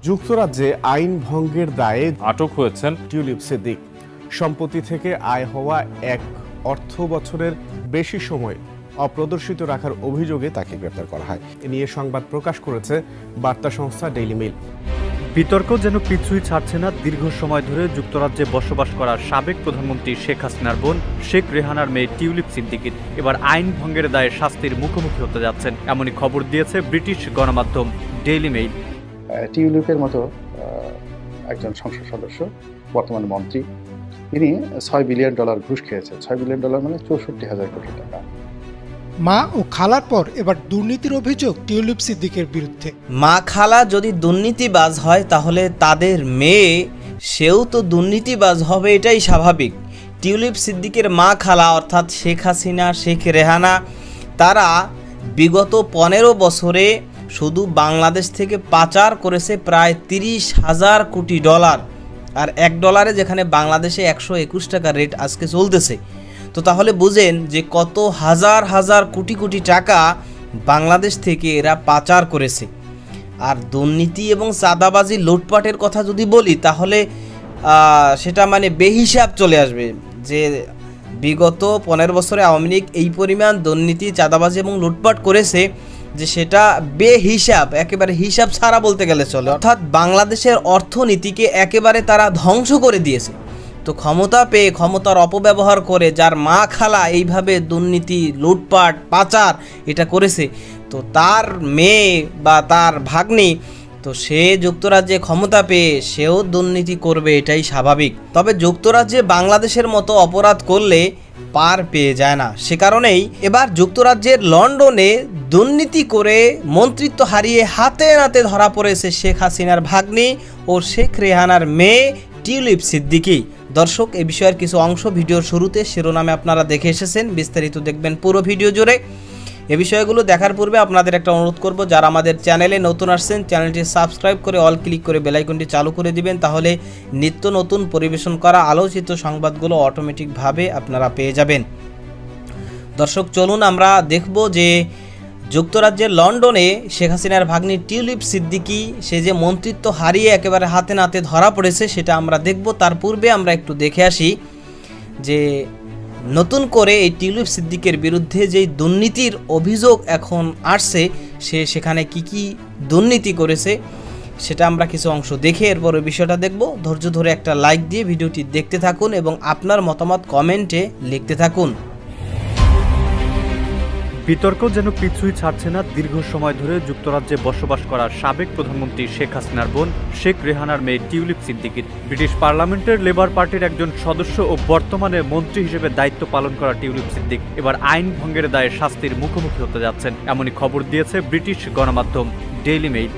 যুক্তরাজ্যে আইন ভঙ্গের দায়ে আটক হয়েছেন টিউলিপ সিদ্দিক। সম্পত্তি থেকে আয় হওয়া এক অর্থ বছরের বেশি সময় অপ্রদর্শিত রাখার অভিযোগে তাকে গ্রেপ্তার করা হয়। এ নিয়ে সংবাদ প্রকাশ করেছে বার্তা সংস্থা ডেইলি মেইল। বিতর্ক যেন পিছুই ছাড়ছে না দীর্ঘ সময় ধরে যুক্তরাজ্যে বসবাস করা সাবেক প্রধানমন্ত্রী শেখ হাসিনার বোন শেখ রেহানার মেয়ে টিউলিপ সিদ্দিকির এবার আইন ভঙ্গের দায়ে শাস্তির মুখোমুখি হতে যাচ্ছেন, এমনই খবর দিয়েছে ব্রিটিশ গণমাধ্যম ডেইলি মেইল। টিউলিপের মতো একজন সংসদ সদস্য, বর্তমান মন্ত্রী, তিনি $6 বিলিয়ন ঘুষ খেয়েছেন। $6 বিলিয়ন মানে 64,000 কোটি টাকা। মা ও খালার পর এবার দুর্নীতির অভিযোগ টিউলিপ সিদ্দিকের বিরুদ্ধে। মা খালা যদি দুর্নীতিবাজ হয় তাহলে তাদের মেয়ে সেও তো দুর্নীতিবাজ হবে, এটাই স্বাভাবিক। টিউলিপ সিদ্দিকের মা খালা অর্থাৎ শেখ হাসিনা, শেখ রেহানা, তারা বিগত 15 বছরে শুধু বাংলাদেশ থেকে পাচার করেছে প্রায় $30,000 কোটি। আর $1 যেখানে বাংলাদেশে 121 টাকা রেট আজকে চলতেছে, তো তাহলে বুঝেন যে কত হাজার হাজার কোটি কোটি টাকা বাংলাদেশ থেকে এরা পাচার করেছে। আর দুর্নীতি এবং চাঁদাবাজি লুটপাটের কথা যদি বলি তাহলে সেটা মানে বেহিসাব চলে আসবে যে বিগত 15 বছরে আওয়ামী লীগ এই পরিমাণ দুর্নীতি, চাঁদাবাজি এবং লুটপাট করেছে যে সেটা বেহিসাব, একেবারে হিসাব ছাড়া বলতে গেলে চলে। অর্থাৎ বাংলাদেশের অর্থনীতিকে একেবারে তারা ধ্বংস করে দিয়েছে। তো ক্ষমতা পেয়ে ক্ষমতার অপব্যবহার করে যার মা খালা এইভাবে দুর্নীতি, লুটপাট, পাচার এটা করেছে, তো তার মেয়ে বা তার ভাগ্নি, তো সে যুক্তরাজ্যে ক্ষমতা পেয়ে সেও দুর্নীতি করবে, এটাই স্বাভাবিক। তবে যুক্তরাজ্যে বাংলাদেশের মতো অপরাধ করলে পার পেয়ে যায় না। সে কারণেই এবার যুক্তরাজ্যের লন্ডনে দুর্নীতি করে মন্ত্রিত্ব হারিয়ে হাতে নাতে ধরা পড়েছে শেখ হাসিনার ভাগ্নি ও শেখ রেহানার মেয়ে টিউলিপ সিদ্দিকি। দর্শক, এই বিষয়ের কিছু অংশ ভিডিওর শুরুতে শিরোনামে আপনারা দেখে এসেছেন, বিস্তারিত দেখবেন পুরো ভিডিও জুড়ে। এই বিষয়গুলো দেখার পূর্বে আপনাদের একটা অনুরোধ করব, যারা আমাদের চ্যানেলে নতুন আসছেন চ্যানেলটি সাবস্ক্রাইব করে অল ক্লিক করে বেল আইকনটি চালু করে দিবেন, তাহলে নিত্য নতুন পরিবেশন করা আলোচিত সংবাদগুলো অটোমেটিকভাবে আপনারা পেয়ে যাবেন। দর্শক, চলুন আমরা দেখব যে যুক্তরাজ্যের লন্ডনে শেখ হাসিনার ভাগ্নি টিউলিপ সিদ্দিকি সে যে মন্ত্রিত্ব হারিয়ে একেবারে হাতে নাতে ধরা পড়েছে সেটা আমরা দেখব। তার পূর্বে আমরা একটু দেখে আসি যে নতুন করে এই টিউলিপ সিদ্দিকের বিরুদ্ধে যেই দুর্নীতির অভিযোগ এখন আসছে, সে সেখানে কি দুর্নীতি করেছে সেটা আমরা কিছু অংশ দেখে এরপর ওই বিষয়টা দেখব। ধৈর্য ধরে একটা লাইক দিয়ে ভিডিওটি দেখতে থাকুন এবং আপনার মতামত কমেন্টে লিখতে থাকুন। বিতর্ক যেন পিছুই ছাড়ছে না দীর্ঘ সময় ধরে যুক্তরাজ্যে বসবাস করা সাবেক প্রধানমন্ত্রী শেখ হাসিনার বোন শেখ রেহানার মেয়ে টিউলিপ সিদ্দিকির। ব্রিটিশ পার্লামেন্টের লেবার পার্টির একজন সদস্য ও বর্তমানে মন্ত্রী হিসেবে দায়িত্ব পালন করা টিউলিপ সিদ্দিক এবার আইন ভঙ্গের দায়ে শাস্তির মুখোমুখি হতে যাচ্ছেন, এমনই খবর দিয়েছে ব্রিটিশ গণমাধ্যম ডেইলি মেইল।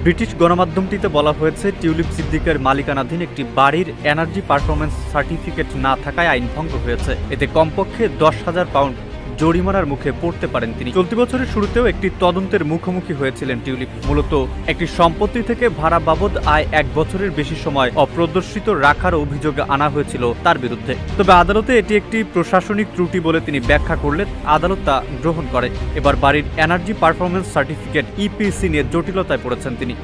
ব্রিটিশ গণমাধ্যমটিতে বলা হয়েছে, টিউলিপ সিদ্দিকের মালিকানাধীন একটি বাড়ির এনার্জি পারফরমেন্স সার্টিফিকেট না থাকায় আইন ভঙ্গ হয়েছে। এতে কমপক্ষে £10,000 জরিমানার মুখে পড়তে পারেন তিনি। চলতি বছরের শুরুতেও একটি তদন্তের মুখোমুখি হয়েছিলেন টিউলিপ। মূলত একটি সম্পত্তি থেকে ভাড়া বাবদ আয় 1 বছরের বেশি সময় অপ্রদর্শিত রাখার অভিযোগ আনা হয়েছিল তার বিরুদ্ধে। তবে আদালতে এটি একটি প্রশাসনিক ত্রুটি বলে তিনি ব্যাখ্যা করলে আদালত তা গ্রহণ করে। এবার বাড়ির এনার্জি পারফরমেন্স সার্টিফিকেট ইপিসি নিয়ে জটিলতায় পড়েছেন তিনি।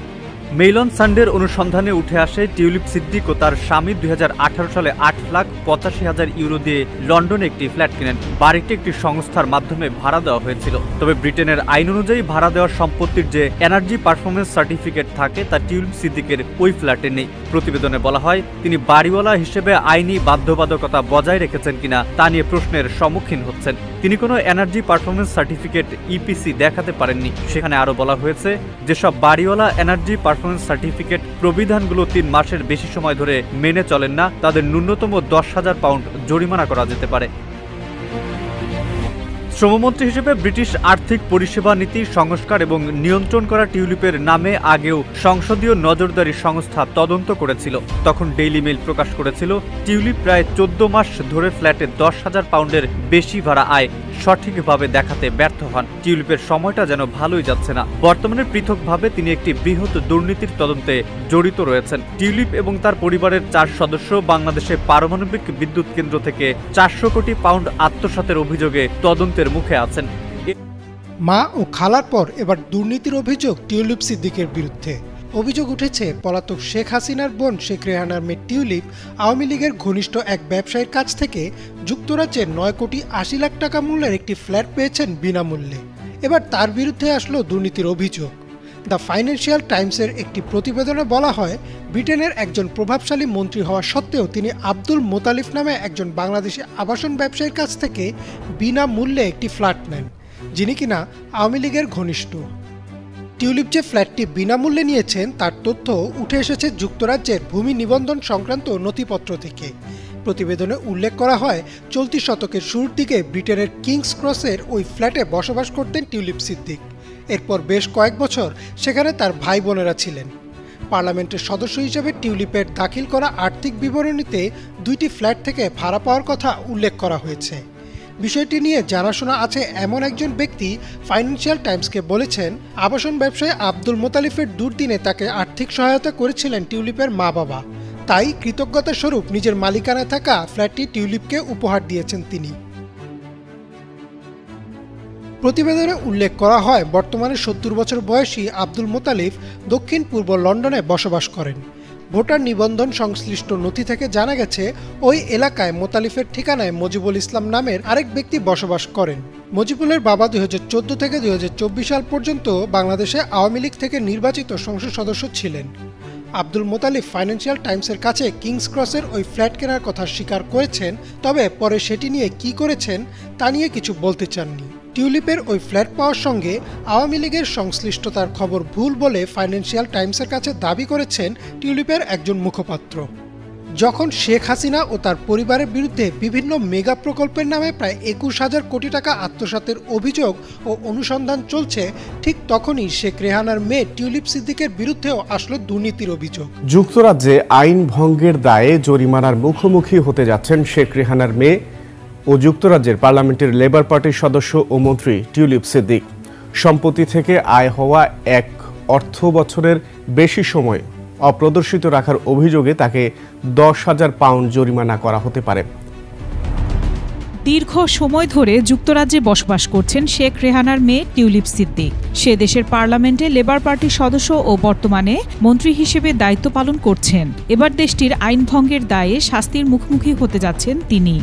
মেইল অন সানডের অনুসন্ধানে উঠে আসে টিউলিপ সিদ্দিক ও তার স্বামী 2018 সালে €8,85,000 দিয়ে লন্ডনে একটি ফ্ল্যাট কিনেন। বাড়িটি একটি সংস্থার মাধ্যমে ভাড়া দেওয়া হয়েছিল। তবে ব্রিটেনের আইন অনুযায়ী ভাড়া দেওয়া সম্পত্তির যে এনার্জি পারফরমেন্স সার্টিফিকেট থাকে তা টিউলিপ সিদ্দিকের ওই ফ্ল্যাটে নেই। প্রতিবেদনে বলা হয়, তিনি বাড়িওয়ালা হিসেবে আইনি বাধ্যবাধকতা বজায় রেখেছেন কিনা তা নিয়ে প্রশ্নের সম্মুখীন হচ্ছেন। তিনি কোনো এনার্জি পারফরমেন্স সার্টিফিকেট ইপিসি দেখাতে পারেননি। সেখানে আরো বলা হয়েছে, যেসব বাড়িওয়ালা এনার্জি পারফরমেন্স সার্টিফিকেট প্রবিধানগুলো 3 মাসের বেশি সময় ধরে মেনে চলেন না, তাদের ন্যূনতম £10,000 জরিমানা করা যেতে পারে। শ্রমমন্ত্রী হিসেবে ব্রিটিশ আর্থিক পরিষেবা নীতি সংস্কার এবং নিয়ন্ত্রণ করা টিউলিপের নামে আগেও সংসদীয় নজরদারি সংস্থা তদন্ত করেছিল। তখন ডেইলি মেইল প্রকাশ করেছিল, টিউলিপ প্রায় 14 মাস ধরে ফ্ল্যাটে £10,000 বেশি ভাড়া আয় সঠিকভাবে দেখাতে ব্যর্থ হন। টিউলিপের সময়টা যেন ভালোই যাচ্ছে না। বর্তমানে পৃথকভাবে তিনি একটি বৃহৎ দুর্নীতির তদন্তে জড়িত রয়েছেন। টিউলিপ এবং তার পরিবারের 4 সদস্য বাংলাদেশে পারমাণবিক বিদ্যুৎ কেন্দ্র থেকে £400 কোটি আত্মসাতের অভিযোগে তদন্তের মুখে আছেন। মা ও খালার পর এবার দুর্নীতির অভিযোগ টিউলিপ সিদ্দিকের বিরুদ্ধে। অভিযোগ উঠেছে পলাতক শেখ হাসিনার বোন শেখ রেহানার মেয়ে টিউলিপ আওয়ামী লীগের ঘনিষ্ঠ এক ব্যবসায়ীর কাছ থেকে যুক্তরাজ্যের 9 কোটি 80 লাখ টাকা মূল্যের একটি ফ্ল্যাট পেয়েছেন বিনামূল্যে। এবার তার বিরুদ্ধে আসলো দুর্নীতির অভিযোগ। দ্য ফাইন্যান্সিয়াল টাইমসের একটি প্রতিবেদনে বলা হয়, ব্রিটেনের একজন প্রভাবশালী মন্ত্রী হওয়া সত্ত্বেও তিনি আব্দুল মোতালিফ নামে একজন বাংলাদেশি আবাসন ব্যবসায়ীর কাছ থেকে বিনামূল্যে একটি ফ্ল্যাট নেন, যিনি কিনা আওয়ামী লীগের ঘনিষ্ঠ। টিউলিপ যে ফ্ল্যাটটি বিনামূল্যে নিয়েছেন তার তথ্য উঠে এসেছে যুক্তরাজ্যের ভূমি নিবন্ধন সংক্রান্ত নথিপত্র থেকে। প্রতিবেদনে উল্লেখ করা হয়, চলতি শতকের শুরুর দিকে ব্রিটেনের কিংস ক্রসের ওই ফ্ল্যাটে বসবাস করতেন টিউলিপ সিদ্দিক। এরপর বেশ কয়েক বছর সেখানে তার ভাই বোনেরা ছিলেন। পার্লামেন্টের সদস্য হিসেবে টিউলিপের দাখিল করা আর্থিক বিবরণীতে 2টি ফ্ল্যাট থেকে ভাড়া পাওয়ার কথা উল্লেখ করা হয়েছে। বিষয়টি নিয়ে জানাশোনা আছে এমন একজন ব্যক্তি ফাইন্যান্সিয়াল টাইমসকে বলেছেন, আবাসন ব্যবসায়ী আব্দুল মোতালিফের দুর্দিনে তাকে আর্থিক সহায়তা করেছিলেন টিউলিপের মা বাবা, তাই কৃতজ্ঞতা স্বরূপ নিজের মালিকানায় থাকা ফ্ল্যাটটি টিউলিপকে উপহার দিয়েছেন তিনি। প্রতিবেদনে উল্লেখ করা হয়, বর্তমানে 70 বছর বয়সী আব্দুল মোতালিফ দক্ষিণ পূর্ব লন্ডনে বসবাস করেন। ভোটার নিবন্ধন সংশ্লিষ্ট নথি থেকে জানা গেছে, ওই এলাকায় মোতালিফের ঠিকানায় মজিবুল ইসলাম নামের আরেক ব্যক্তি বসবাস করেন। মজিবুলের বাবা 2014 থেকে 2024 সাল পর্যন্ত বাংলাদেশে আওয়ামী লীগ থেকে নির্বাচিত সংসদ সদস্য ছিলেন। আব্দুল মোতালিফ ফাইন্যান্সিয়াল টাইমসের কাছে কিংস ক্রসের ওই ফ্ল্যাট কেনার কথা স্বীকার করেছেন, তবে পরে সেটি নিয়ে কি করেছেন তা নিয়ে কিছু বলতে চাননি। টিউলিপের ওই ফ্ল্যাট পাওয়ার সঙ্গে আওয়ামী লীগের সংশ্লিষ্টতার খবর ভুল বলে ফাইন্যান্সিয়াল টাইমসের কাছে দাবি করেছেন টিউলিপের একজন মুখপাত্র। যখন শেখ হাসিনা ও তার পরিবারের বিরুদ্ধে বিভিন্ন মেগা প্রকল্পের নামে প্রায় 21,000 কোটি টাকা আত্মসাতের অভিযোগ ও অনুসন্ধান চলছে, ঠিক তখনই শেখ রেহানার মেয়ে টিউলিপ সিদ্দিকের বিরুদ্ধেও আসলো দুর্নীতির অভিযোগ। যুক্তরাজ্যে আইন ভঙ্গের দায়ে জরিমানার মুখোমুখি হতে যাচ্ছেন শেখ রেহানার মেয়ে ও যুক্তরাজ্যের পার্লামেন্টের লেবার পার্টির সদস্য ও মন্ত্রী টিউলিপ সিদ্দিক। সম্পত্তি থেকে আয় হওয়া এক অর্থ বছরের বেশি সময় অপ্রদর্শিত রাখার অভিযোগে তাকে 10,000 পাউন্ড জরিমানা করা হতে পারে। দীর্ঘ সময় ধরে যুক্তরাজ্যে বসবাস করছেন শেখ রেহানার মেয়ে টিউলিপ সিদ্দিক। সে দেশের পার্লামেন্টে লেবার পার্টির সদস্য ও বর্তমানে মন্ত্রী হিসেবে দায়িত্ব পালন করছেন। এবার দেশটির আইন ভঙ্গের দায়ে শাস্তির মুখোমুখি হতে যাচ্ছেন তিনি।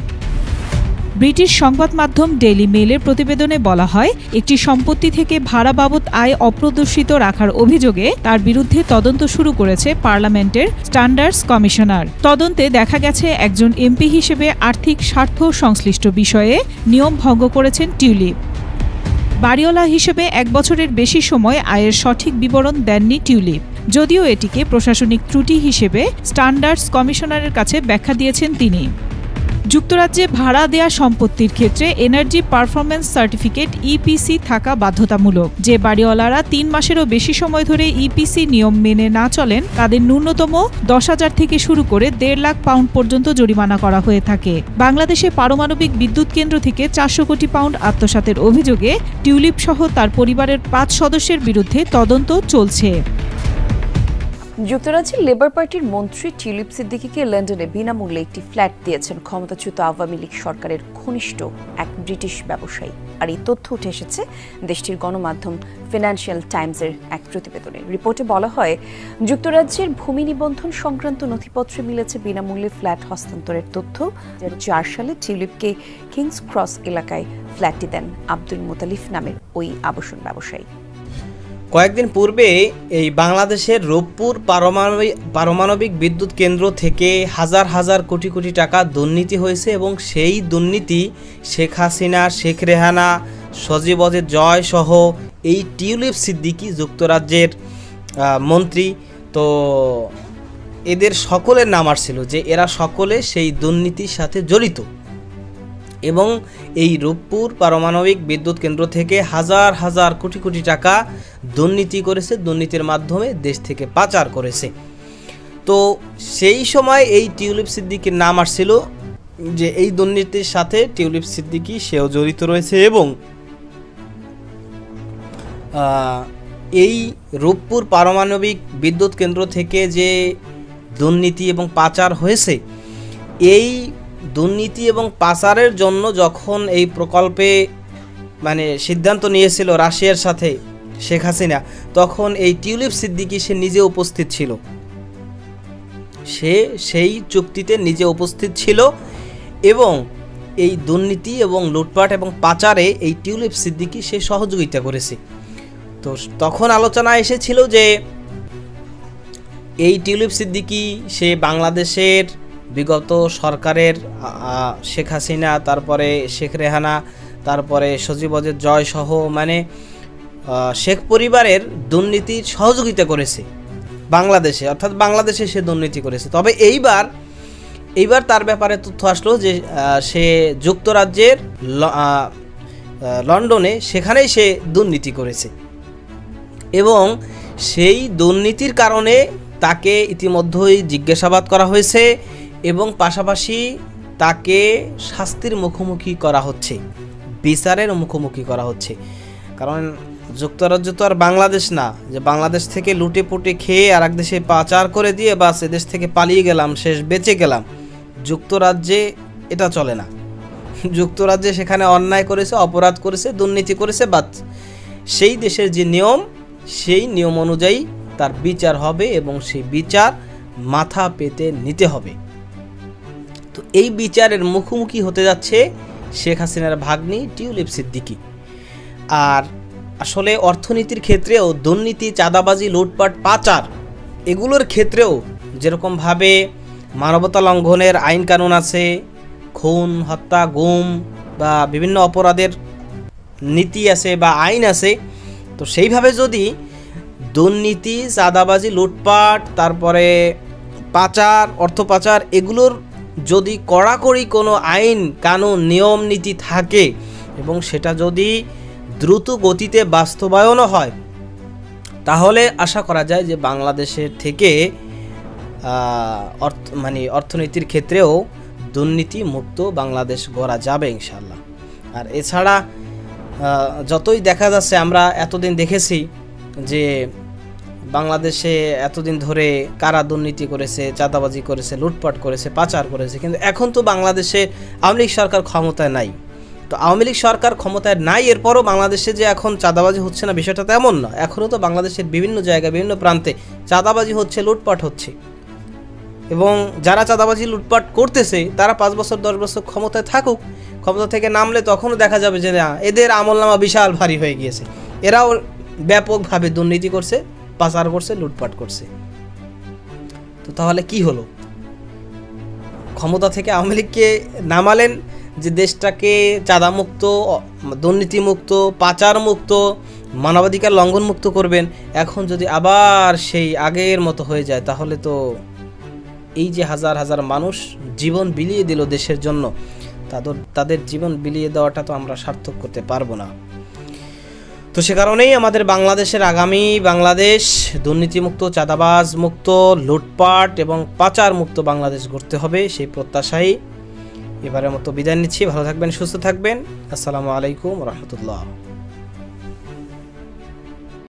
ব্রিটিশ সংবাদ মাধ্যম ডেইলি মেইলের প্রতিবেদনে বলা হয়, একটি সম্পত্তি থেকে ভাড়া বাবদ আয় অপ্রদর্শিত রাখার অভিযোগে তার বিরুদ্ধে তদন্ত শুরু করেছে পার্লামেন্টের স্ট্যান্ডার্ডস কমিশনার। তদন্তে দেখা গেছে, একজন এমপি হিসেবে আর্থিক স্বার্থ সংশ্লিষ্ট বিষয়ে নিয়ম ভঙ্গ করেছেন টিউলিপ। বাড়িওয়ালা হিসেবে 1 বছরের বেশি সময় আয়ের সঠিক বিবরণ দেননি টিউলিপ, যদিও এটিকে প্রশাসনিক ত্রুটি হিসেবে স্ট্যান্ডার্ডস কমিশনারের কাছে ব্যাখ্যা দিয়েছেন তিনি। যুক্তরাজ্যে ভাড়া দেয়া সম্পত্তির ক্ষেত্রে এনার্জি পারফরম্যান্স সার্টিফিকেট ইপিসি থাকা বাধ্যতামূলক। যে বাড়িওয়ালারা 3 মাসেরও বেশি সময় ধরে ইপিসি নিয়ম মেনে না চলেন, তাদের ন্যূনতম 10,000 থেকে শুরু করে 1.5 লাখ পাউন্ড পর্যন্ত জরিমানা করা হয়ে থাকে। বাংলাদেশে পারমাণবিক বিদ্যুৎ কেন্দ্র থেকে 400 কোটি পাউন্ড আত্মসাতের অভিযোগে টিউলিপ সহ তার পরিবারের 5 সদস্যের বিরুদ্ধে তদন্ত চলছে। যুক্তরাজ্যের লেবার পার্টির মন্ত্রী টিউলিপ সিদ্দিকীকে লন্ডনে বিনামূল্যে একটি ফ্ল্যাট দিয়েছেন ক্ষমতাচ্যুত আওয়ামী লীগ সরকারের ঘনিষ্ঠ এক ব্রিটিশ ব্যবসায়ী। আর এই তথ্য উঠে এসেছে দেশটির গণমাধ্যম ফিনান্সিয়াল টাইমসের এক প্রতিবেদনে। রিপোর্টে বলা হয়, যুক্তরাজ্যের ভূমি নিবন্ধন সংক্রান্ত নথিপত্রে মিলেছে বিনামূল্যে ফ্ল্যাট হস্তান্তরের তথ্য। 2004 সালে টিউলিপকে কিংস ক্রস এলাকায় ফ্ল্যাটটি দেন আব্দুল মোতালিফ নামের ওই আবাসন ব্যবসায়ী। কয়েকদিন পূর্বে এই বাংলাদেশের রূপপুর পারমাণবিক বিদ্যুৎ কেন্দ্র থেকে হাজার হাজার কোটি কোটি টাকা দুর্নীতি হয়েছে এবং সেই দুর্নীতি শেখ হাসিনা, শেখ রেহানা, সজীব ওয়াজেদ জয় সহ এই টিউলিপ সিদ্দিকী যুক্তরাজ্যের মন্ত্রী, তো এদের সকলের নাম আসছিল যে এরা সকলে সেই দুর্নীতির সাথে জড়িত এবং এই রূপপুর পারমাণবিক বিদ্যুৎ কেন্দ্র থেকে হাজার হাজার কোটি কোটি টাকা দুর্নীতি করেছে, দুর্নীতির মাধ্যমে দেশ থেকে পাচার করেছে। তো সেই সময় এই টিউলিপ সিদ্দিকীর নাম আসছিল যে এই দুর্নীতির সাথে টিউলিপ সিদ্দিকী সেও জড়িত রয়েছে এবং এই রূপপুর পারমাণবিক বিদ্যুৎ কেন্দ্র থেকে যে দুর্নীতি এবং পাচার হয়েছে, এই দুর্নীতি এবং পাচারের জন্য যখন এই প্রকল্পে সিদ্ধান্ত নিয়েছিল রাশিয়ার সাথে, শেখ হাসিনা, তখন এই টিউলিপ সিদ্দিকী সে নিজে উপস্থিত ছিল, সে সেই চুক্তিতে নিজে উপস্থিত ছিল এবং এই দুর্নীতি এবং লুটপাট এবং পাচারে এই টিউলিপ সিদ্দিকী সে সহযোগিতা করেছে। তো তখন আলোচনা এসেছিল যে এই টিউলিপ সিদ্দিকী সে বাংলাদেশের বিগত সরকারের শেখ হাসিনা, তারপরে শেখ রেহানা, তারপরে সজীব ওয়াজেদ জয় সহ মানে শেখ পরিবারের দুর্নীতির সহযোগিতা করেছে বাংলাদেশে, অর্থাৎ বাংলাদেশে সে দুর্নীতি করেছে। তবে এইবার তার ব্যাপারে তথ্য আসলো যে সে যুক্তরাজ্যের লন্ডনে সেখানেই সে দুর্নীতি করেছে এবং সেই দুর্নীতির কারণে তাকে ইতিমধ্যেই জিজ্ঞাসাবাদ করা হয়েছে এবং পাশাপাশি তাকে শাস্তির মুখোমুখি করা হচ্ছে, বিচারের মুখোমুখি করা হচ্ছে। কারণ যুক্তরাজ্য তো আর বাংলাদেশ না যে বাংলাদেশ থেকে লুটে পুটে খেয়ে আর এক দেশে পাচার করে দিয়ে বাস এদেশ থেকে পালিয়ে গেলাম, শেষ বেঁচে গেলাম। যুক্তরাজ্যে এটা চলে না। যুক্তরাজ্যে সেখানে অন্যায় করেছে, অপরাধ করেছে, দুর্নীতি করেছে, বাদ সেই দেশের যে নিয়ম সেই নিয়ম অনুযায়ী তার বিচার হবে এবং সেই বিচার মাথা পেতে নিতে হবে। তো এই বিচারের মুখোমুখি হতে যাচ্ছে শেখ হাসিনার ভাগ্নি টিউলিপ সিদ্দিকী। আর আসলে অর্থনীতির ক্ষেত্রেও দুর্নীতি, চাঁদাবাজি, লুটপাট, পাচার এগুলোর ক্ষেত্রেও যেরকমভাবে মানবতা লঙ্ঘনের আইন কানুন আছে, খুন, হত্যা, গুম বা বিভিন্ন অপরাধের নীতি আছে বা আইন আছে, তো সেইভাবে যদি দুর্নীতি, চাঁদাবাজি, লুটপাট, তারপরে পাচার, অর্থ পাচার এগুলোর যদি কড়াকড়ি কোনো আইন কানুন নিয়ম নীতি থাকে এবং সেটা যদি দ্রুত গতিতে বাস্তবায়নও হয়, তাহলে আশা করা যায় যে বাংলাদেশের থেকে অর্থনীতির ক্ষেত্রেও দুর্নীতি মুক্ত বাংলাদেশ গড়া যাবে ইনশাল্লাহ। আর এছাড়া যতই দেখা যাচ্ছে, আমরা এতদিন দেখেছি যে বাংলাদেশে এতদিন ধরে কারা দুর্নীতি করেছে, চাঁদাবাজি করেছে, লুটপাট করেছে, পাচার করেছে, কিন্তু এখন তো বাংলাদেশে আওয়ামী লীগ সরকার ক্ষমতায় নাই। তো আওয়ামী লীগ সরকার ক্ষমতায় নাই, এরপরও বাংলাদেশে যে এখন চাঁদাবাজি হচ্ছে না বিষয়টা তেমন না। এখনও তো বাংলাদেশের বিভিন্ন জায়গায় বিভিন্ন প্রান্তে চাঁদাবাজি হচ্ছে, লুটপাট হচ্ছে এবং যারা চাঁদাবাজি লুটপাট করতেছে তারা 5 বছর 10 বছর ক্ষমতায় থাকুক, ক্ষমতা থেকে নামলে তখনও দেখা যাবে যে না, এদের আমলনামা বিশাল ভারী হয়ে গিয়েছে, এরাও ব্যাপকভাবে দুর্নীতি করছে, পাচার করছে, লুটপাট করছে। তো তাহলে কি হলো? ক্ষমতা থেকে আওয়ামী লীগকে নামালেন যে দেশটাকে চাঁদামুক্ত, দুর্নীতিমুক্ত, পাচার মুক্ত, মানবাধিকার লঙ্ঘন মুক্ত করবেন। এখন যদি আবার সেই আগের মতো হয়ে যায়, তাহলে তো এই যে হাজার হাজার মানুষ জীবন বিলিয়ে দিল দেশের জন্য, তাদের জীবন বিলিয়ে দেওয়াটা তো আমরা সার্থক করতে পারবো না। তো সে কারণেই আমাদের বাংলাদেশের আগামী বাংলাদেশ দুর্নীতিমুক্ত, চাঁদাবাজ মুক্ত, লুটপাট এবং পাচার মুক্ত বাংলাদেশ গড়তে হবে। সেই প্রত্যাশাই এবারের মতো বিদায় নিচ্ছি। ভালো থাকবেন, সুস্থ থাকবেন। আসসালামু আলাইকুম রহমতুল্লাহ।